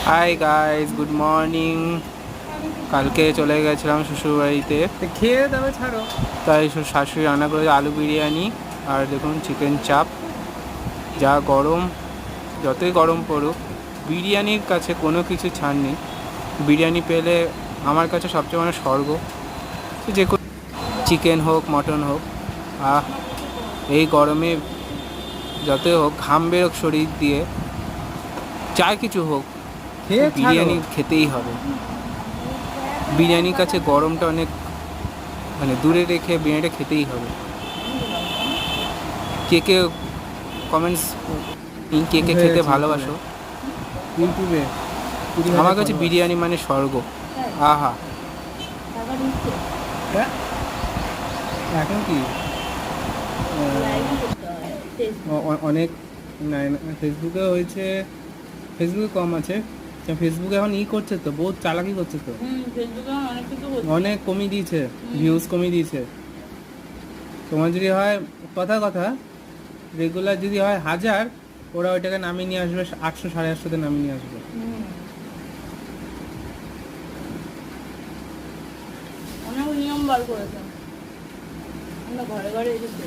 Hi guys, good morning. কালকে চলে গেছিলাম শ্বশুরবাড়িতে, খেয়ে তবে ছাড়ো। তাই শাশুড়ি রান্না করেছে আলু বিরিয়ানি আর দেখুন চিকেন চাপ। যা গরম, যতই গরম পড়ুক বিরিয়ানির কাছে কোনো কিছু ছাড় নেই। বিরিয়ানি পেলে আমার কাছে সবচেয়ে মানে স্বর্গ। যে কোনো চিকেন হোক মটন হোক, আহ এই গরমে যতই হোক ঘাম বেরোক শরীর দিয়ে, যা কিছু হোক খেয়ে ছাড়ো। বিরিয়ানি খেতেই হবে। বিরিয়ানির কাছে গরমটা অনেক মানে দূরে রেখে বিরিয়ানিটা খেতেই হবে। কে কে কমেন্টস, কে কে খেতে ভালোবাসো? ইউটিউবে আমার কাছে বিরিয়ানি মানে স্বর্গ। আহা, এখন কি অনেক ফেসবুকে হয়েছে, ফেসবুকে কম আছে। ফেসবুকে এখন করছে তো, বহুত চালাকি করছে তো, অনেক কমিয়ে দিয়েছে, ভিউজ কমিয়ে দিয়েছে। তোমার যদি হয় কথা কথা রেগুলার যদি হয় 1000, ওরা ওইটাকে নামিয়ে নিয়ে আসবে 800 850-তে নামিয়ে নিয়ে আসবে। অনেক নিয়ম বার করেছে, আমরা ঘরে ঘরে এসেছি।